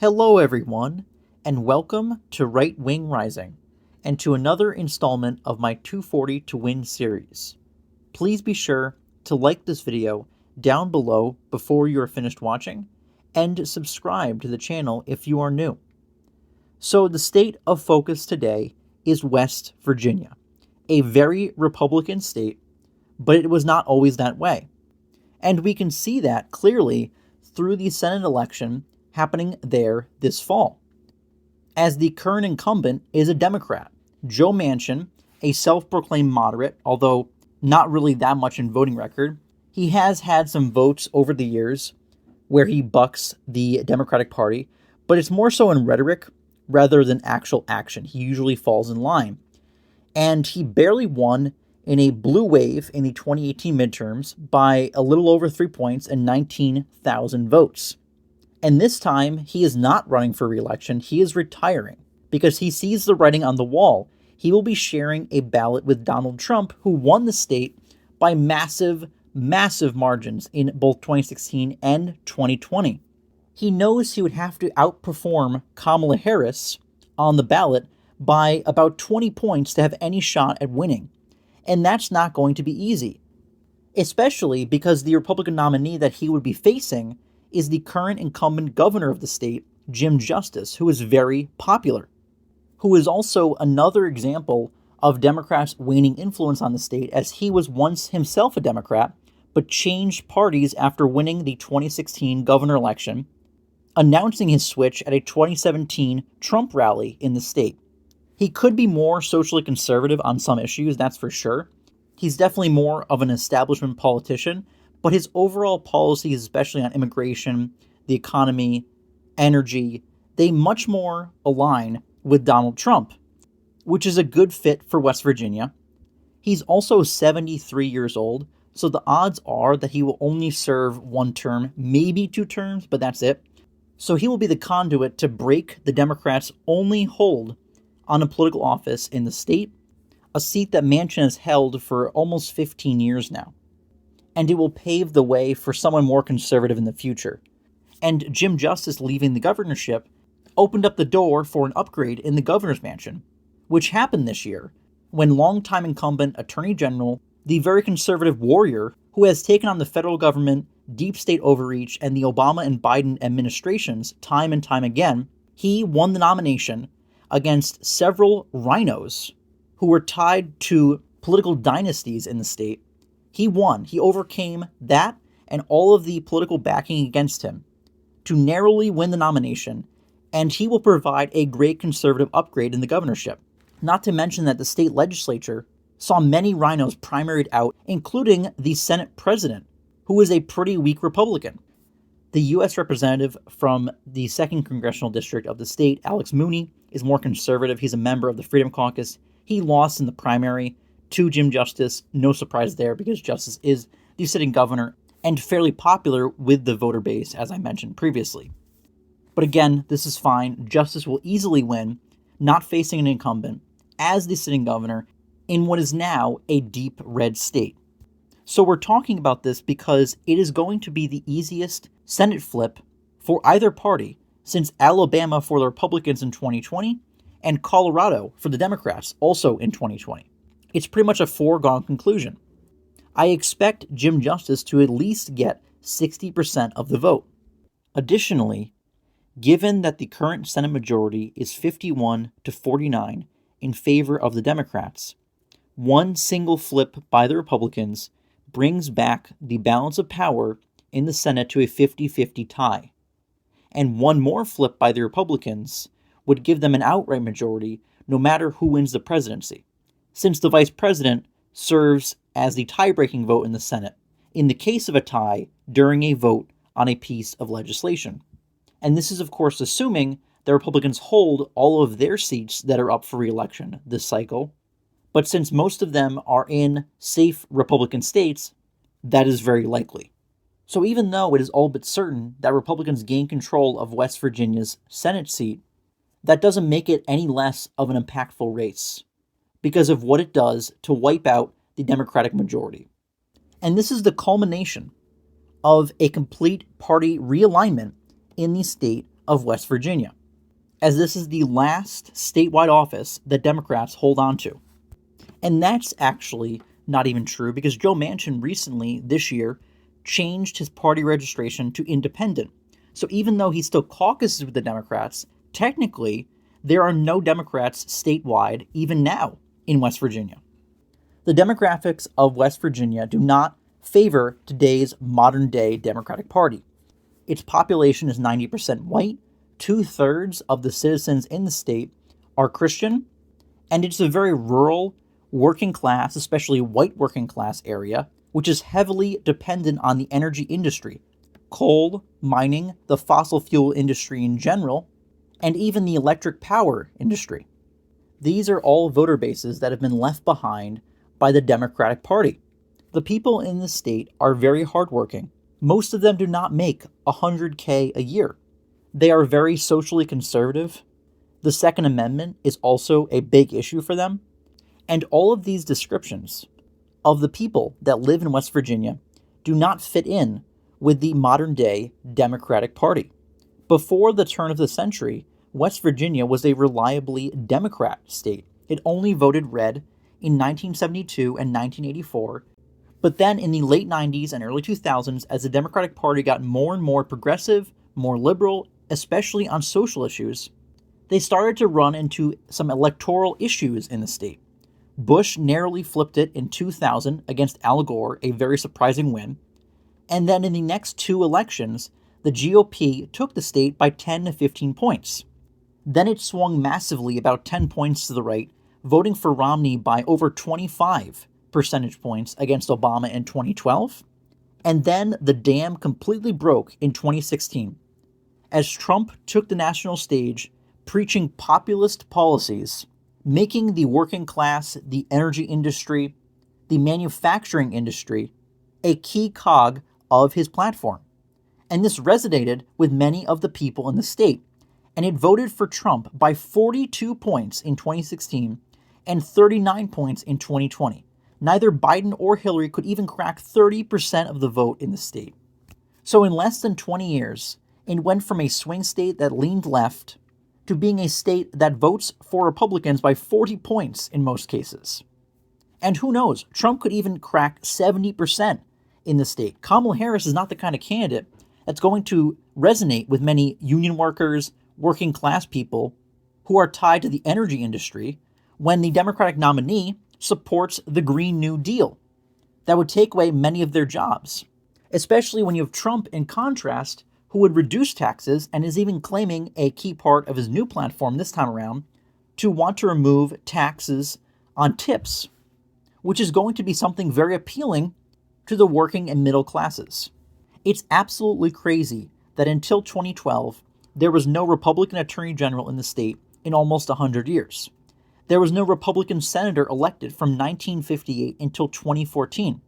Hello, everyone, and welcome to Right Wing Rising, and to another installment of my 240 to Win series. Please be sure to like this video down below before you are finished watching, and subscribe to the channel if you are new. So the state of focus today is West Virginia, a very Republican state, but it was not always that way. And we can see that clearly through the Senate election happening there this fall, as the current incumbent is a Democrat, Joe Manchin, a self-proclaimed moderate, although not really that much in voting record. He has had some votes over the years where he bucks the Democratic Party, but it's more so in rhetoric rather than actual action. He usually falls in line. And he barely won in a blue wave in the 2018 midterms by a little over 3 points and 19,000 votes. And this time, he is not running for re-election, he is retiring, because he sees the writing on the wall. He will be sharing a ballot with Donald Trump, who won the state by massive margins in both 2016 and 2020. He knows he would have to outperform Kamala Harris on the ballot by about 20 points to have any shot at winning. And that's not going to be easy, especially because the Republican nominee that he would be facing is the current incumbent governor of the state, Jim Justice, who is very popular, who is also another example of Democrats' waning influence on the state, as he was once himself a Democrat, but changed parties after winning the 2016 governor election, announcing his switch at a 2017 Trump rally in the state. He could be more socially conservative on some issues, that's for sure. He's definitely more of an establishment politician, but his overall policies, especially on immigration, the economy, energy, they much more align with Donald Trump, which is a good fit for West Virginia. He's also 73 years old, so the odds are that he will only serve one term, maybe 2 terms, but that's it. So he will be the conduit to break the Democrats' only hold on a political office in the state, a seat that Manchin has held for almost 15 years now. And it will pave the way for someone more conservative in the future. And Jim Justice leaving the governorship opened up the door for an upgrade in the governor's mansion, which happened this year when longtime incumbent Attorney General, the very conservative warrior who has taken on the federal government, deep state overreach, and the Obama and Biden administrations time and time again, he won the nomination against several rhinos who were tied to political dynasties in the state. He won. He overcame that and all of the political backing against him to narrowly win the nomination, and he will provide a great conservative upgrade in the governorship. Not to mention that the state legislature saw many rhinos primaried out, including the Senate president, who is a pretty weak Republican. The U.S. representative from the 2nd Congressional District of the state, Alex Mooney, is more conservative. He's a member of the Freedom Caucus. He lost in the primary to Jim Justice. No surprise there, because Justice is the sitting governor and fairly popular with the voter base, as I mentioned previously. But again, this is fine. Justice will easily win, not facing an incumbent, as the sitting governor in what is now a deep red state. So we're talking about this because it is going to be the easiest Senate flip for either party since Alabama for the Republicans in 2020 and Colorado for the Democrats also in 2020. It's pretty much a foregone conclusion. I expect Jim Justice to at least get 60% of the vote. Additionally, given that the current Senate majority is 51 to 49 in favor of the Democrats, one single flip by the Republicans brings back the balance of power in the Senate to a 50-50 tie. And one more flip by the Republicans would give them an outright majority no matter who wins the presidency, since the vice president serves as the tie-breaking vote in the Senate in the case of a tie during a vote on a piece of legislation. And this is, of course, assuming the Republicans hold all of their seats that are up for re-election this cycle. But since most of them are in safe Republican states, that is very likely. So even though it is all but certain that Republicans gain control of West Virginia's Senate seat, that doesn't make it any less of an impactful race, because of what it does to wipe out the Democratic majority. And this is the culmination of a complete party realignment in the state of West Virginia, as this is the last statewide office that Democrats hold on to. And that's actually not even true, because Joe Manchin recently, this year, changed his party registration to independent. So even though he still caucuses with the Democrats, technically, there are no Democrats statewide even now in West Virginia. The demographics of West Virginia do not favor today's modern-day Democratic Party. Its population is 90% white, 2/3 of the citizens in the state are Christian, and it's a very rural, working class, especially white working class area, which is heavily dependent on the energy industry, coal, mining, the fossil fuel industry in general, and even the electric power industry. These are all voter bases that have been left behind by the Democratic Party. The people in the state are very hardworking. Most of them do not make $100K a year. They are very socially conservative. The Second Amendment is also a big issue for them. And all of these descriptions of the people that live in West Virginia do not fit in with the modern-day Democratic Party. Before the turn of the century, West Virginia was a reliably Democrat state. It only voted red in 1972 and 1984, but then in the late 90s and early 2000s, as the Democratic Party got more and more progressive, more liberal, especially on social issues, they started to run into some electoral issues in the state. Bush narrowly flipped it in 2000 against Al Gore, a very surprising win. And then in the next two elections, the GOP took the state by 10 to 15 points. Then it swung massively about 10 points to the right, voting for Romney by over 25 percentage points against Obama in 2012. And then the dam completely broke in 2016, as Trump took the national stage preaching populist policies, making the working class, the energy industry, the manufacturing industry a key cog of his platform. And this resonated with many of the people in the state, and it voted for Trump by 42 points in 2016 and 39 points in 2020. Neither Biden or Hillary could even crack 30% of the vote in the state. So in less than 20 years, it went from a swing state that leaned left to being a state that votes for Republicans by 40 points in most cases. And who knows, Trump could even crack 70% in the state. Kamala Harris is not the kind of candidate that's going to resonate with many union workers, working class people who are tied to the energy industry when the Democratic nominee supports the Green New Deal. That would take away many of their jobs, especially when you have Trump, in contrast, who would reduce taxes and is even claiming a key part of his new platform this time around to want to remove taxes on tips, which is going to be something very appealing to the working and middle classes. It's absolutely crazy that until 2012, there was no Republican Attorney General in the state in almost 100 years. There was no Republican senator elected from 1958 until 2014.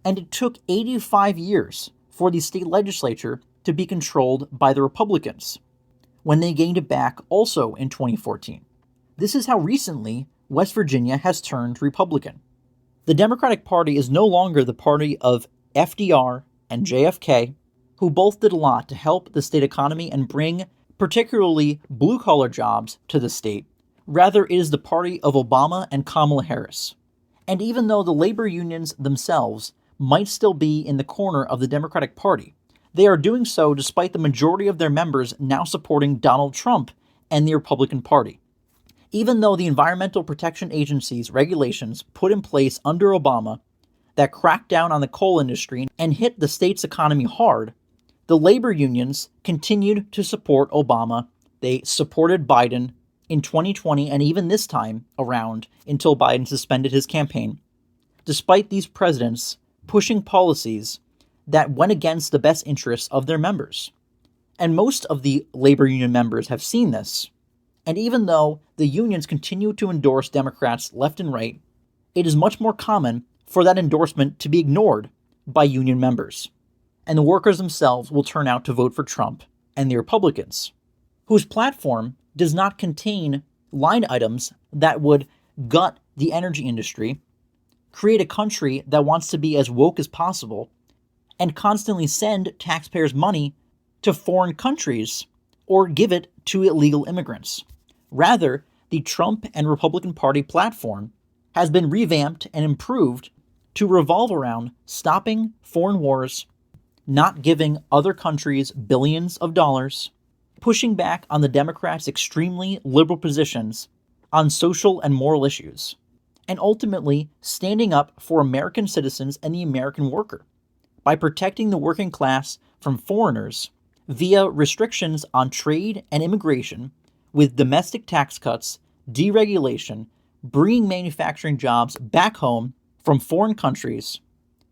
And it took 85 years for the state legislature to be controlled by the Republicans, when they gained it back also in 2014. This is how recently West Virginia has turned Republican. The Democratic Party is no longer the party of FDR and JFK, who both did a lot to help the state economy and bring particularly blue-collar jobs to the state. Rather, it is the party of Obama and Kamala Harris. And even though the labor unions themselves might still be in the corner of the Democratic Party, they are doing so despite the majority of their members now supporting Donald Trump and the Republican Party. Even though the Environmental Protection Agency's regulations put in place under Obama that cracked down on the coal industry and hit the state's economy hard, the labor unions continued to support Obama. They supported Biden in 2020 and even this time around until Biden suspended his campaign, despite these presidents pushing policies that went against the best interests of their members. And most of the labor union members have seen this. And even though the unions continue to endorse Democrats left and right, it is much more common for that endorsement to be ignored by union members. And the workers themselves will turn out to vote for Trump and the Republicans, whose platform does not contain line items that would gut the energy industry, create a country that wants to be as woke as possible, and constantly send taxpayers' money to foreign countries or give it to illegal immigrants. Rather, the Trump and Republican Party platform has been revamped and improved to revolve around stopping foreign wars, not giving other countries billions of dollars, pushing back on the Democrats' extremely liberal positions on social and moral issues, and ultimately standing up for American citizens and the American worker by protecting the working class from foreigners via restrictions on trade and immigration, with domestic tax cuts, deregulation, bringing manufacturing jobs back home from foreign countries,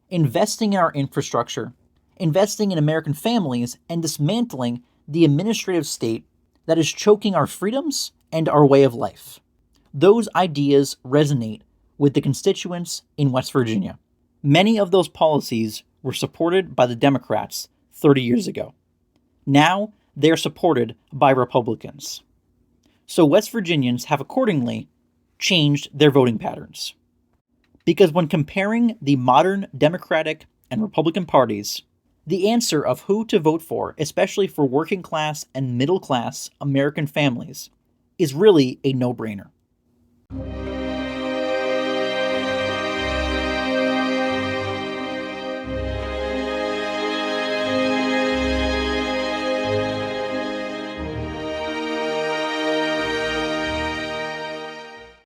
investing in our infrastructure, investing in American families, and dismantling the administrative state that is choking our freedoms and our way of life. Those ideas resonate with the constituents in West Virginia. Many of those policies were supported by the Democrats 30 years ago. Now they are supported by Republicans. So West Virginians have accordingly changed their voting patterns. Because when comparing the modern Democratic and Republican parties, the answer of who to vote for, especially for working class and middle class American families, is really a no-brainer.